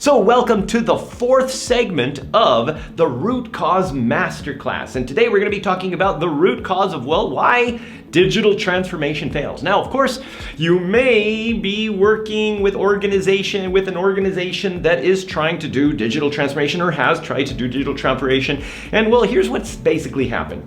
So welcome to the fourth segment of the Root Cause Masterclass. And today we're going to be talking about the root cause of, well, why digital transformation fails. Now, of course, you may be working with an organization that is trying to do digital transformation or has tried to do digital transformation. And well, here's what's basically happened.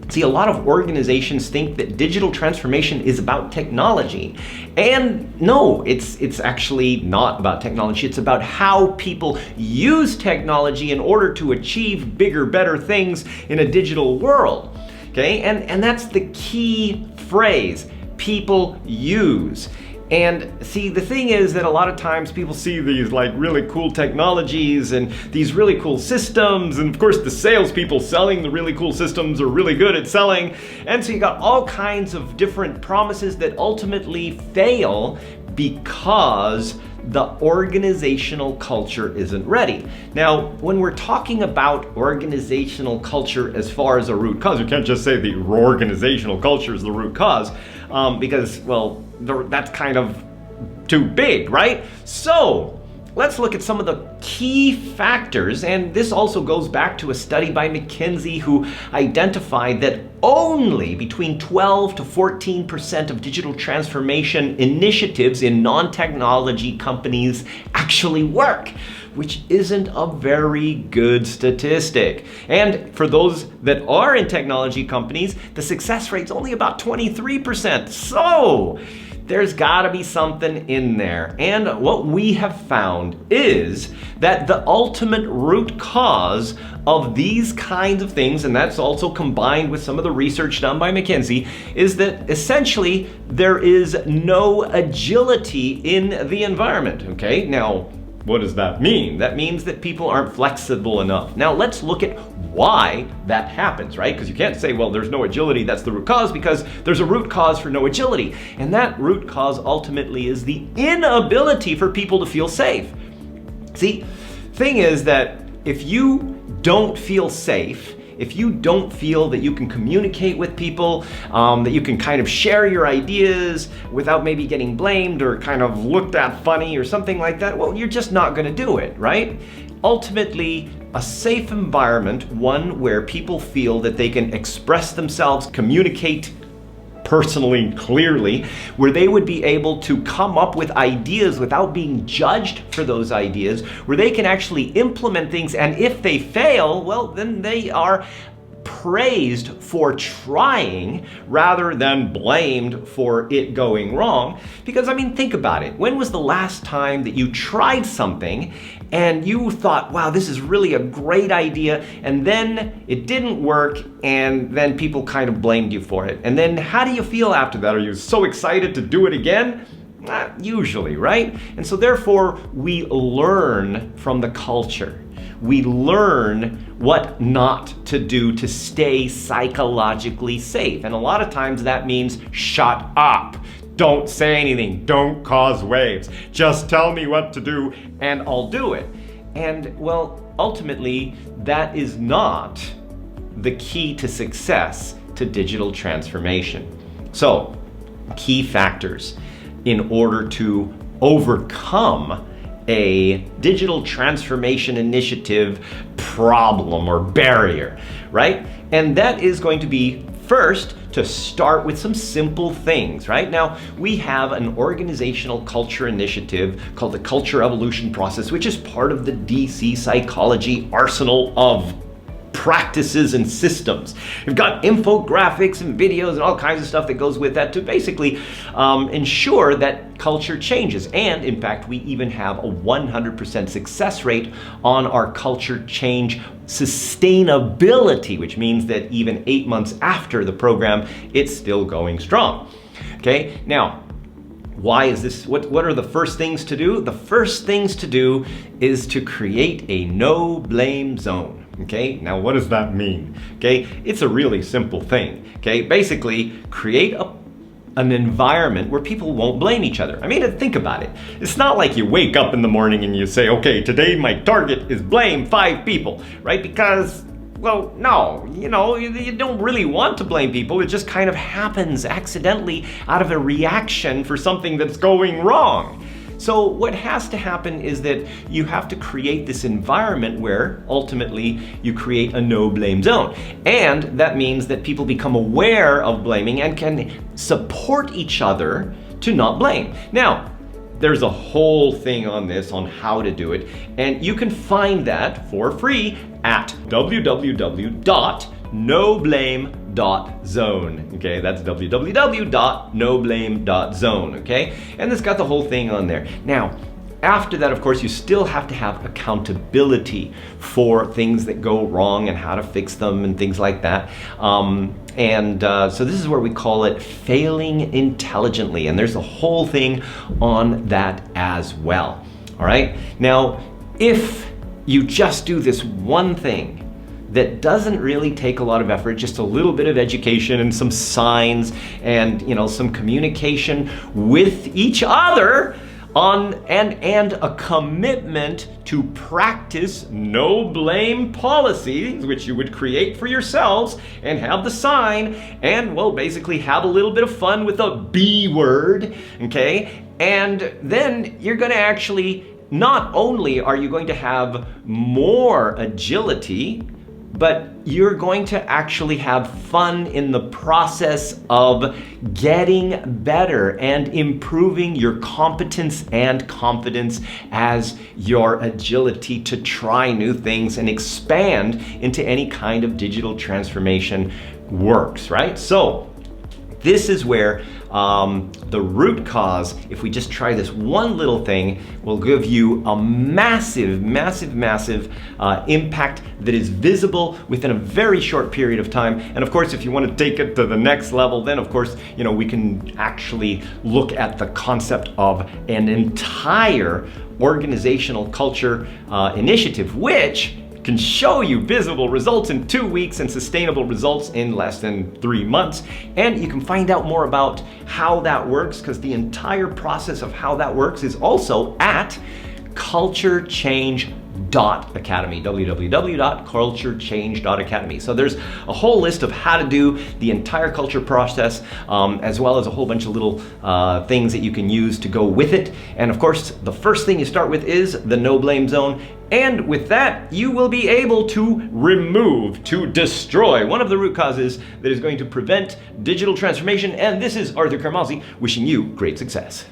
See, a lot of organizations think that digital transformation is about technology. And no, it's actually not about technology. It's about how people use technology in order to achieve bigger, better things in a digital world. Okay, and that's the key phrase, people use. And see, the thing is that a lot of times people see these like really cool technologies and these really cool systems, and of course the salespeople selling the really cool systems are really good at selling. And so you got all kinds of different promises that ultimately fail because the organizational culture isn't ready. Now, when we're talking about organizational culture as far as a root cause, you can't just say the organizational culture is the root cause because, well, that's kind of too big, right? So let's look at some of the key factors, and this also goes back to a study by McKinsey who identified that only between 12 to 14% of digital transformation initiatives in non-technology companies actually work, which isn't a very good statistic. And for those that are in technology companies, the success rate's only about 23%. So there's gotta be something in there. And what we have found is that the ultimate root cause of these kinds of things, and that's also combined with some of the research done by McKinsey, is that essentially there is no agility in the environment, okay? Now, what does that mean? That means that people aren't flexible enough. Now let's look at why that happens, right? Because you can't say, well, there's no agility, that's the root cause, because there's a root cause for no agility. And that root cause ultimately is the inability for people to feel safe. See, thing is that if you don't feel safe, if you don't feel that you can communicate with people, that you can kind of share your ideas without maybe getting blamed or kind of looked at funny or something like that, well, you're just not gonna do it, right? Ultimately, a safe environment, one where people feel that they can express themselves, communicate personally, clearly, where they would be able to come up with ideas without being judged for those ideas, where they can actually implement things, and if they fail, well, then they are praised for trying rather than blamed for it going wrong. Because, I mean, think about it. When was the last time that you tried something and you thought, wow, this is really a great idea, and then it didn't work, and then people kind of blamed you for it? And then how do you feel after that? Are you so excited to do it again? Not usually, right? And so therefore, we learn from the culture. We learn what not to do to stay psychologically safe. And a lot of times that means shut up. Don't say anything. Don't cause waves. Just tell me what to do and I'll do it. And well, ultimately, that is not the key to success to digital transformation. So, key factors in order to overcome a digital transformation initiative problem or barrier, right? And that is going to be, first, to start with some simple things, right? Now, we have an organizational culture initiative called the Culture Evolution Process, which is part of the DC psychology arsenal of practices and systems. We've got infographics and videos and all kinds of stuff that goes with that to basically ensure that culture changes. And in fact, we even have a 100% success rate on our culture change sustainability, which means that even 8 months after the program, it's still going strong. Okay, now, why is this? What are the first things to do? The first things to do is to create a no blame zone. Okay, now what does that mean? Okay, it's a really simple thing. Okay, basically create an environment where people won't blame each other. I mean, think about it. It's not like you wake up in the morning and you say, okay, today my target is blame 5 people, right? Because, well, no, you don't really want to blame people. It just kind of happens accidentally out of a reaction for something that's going wrong. So what has to happen is that you have to create this environment where ultimately you create a no blame zone. And that means that people become aware of blaming and can support each other to not blame. Now, there's a whole thing on this, on how to do it, and you can find that for free at www.noblame.zone. Okay, that's www.noblame.zone. Okay, and it's got the whole thing on there. Now, after that, of course, you still have to have accountability for things that go wrong and how to fix them and things like that. So this is where we call it failing intelligently, and there's a whole thing on that as well. All right. Now, if you just do this one thing that doesn't really take a lot of effort, just a little bit of education and some signs and some communication with each other, and a commitment to practice no blame policies, which you would create for yourselves and have the sign, and well, basically have a little bit of fun with the B word, okay? And then you're gonna actually, not only are you going to have more agility, but you're going to actually have fun in the process of getting better and improving your competence and confidence as your agility to try new things and expand into any kind of digital transformation works, right? So this is where the root cause, if we just try this one little thing, will give you a massive, massive, massive impact that is visible within a very short period of time. And of course, if you want to take it to the next level, then of course, we can actually look at the concept of an entire organizational culture initiative, which can show you visible results in 2 weeks and sustainable results in less than 3 months. And you can find out more about how that works, because the entire process of how that works is also at culturechange.academy, www.culturechange.academy. So there's a whole list of how to do the entire culture process, as well as a whole bunch of little things that you can use to go with it. And of course, the first thing you start with is the no blame zone. And with that, you will be able to remove, to destroy one of the root causes that is going to prevent digital transformation. And this is Arthur Carmazzi wishing you great success.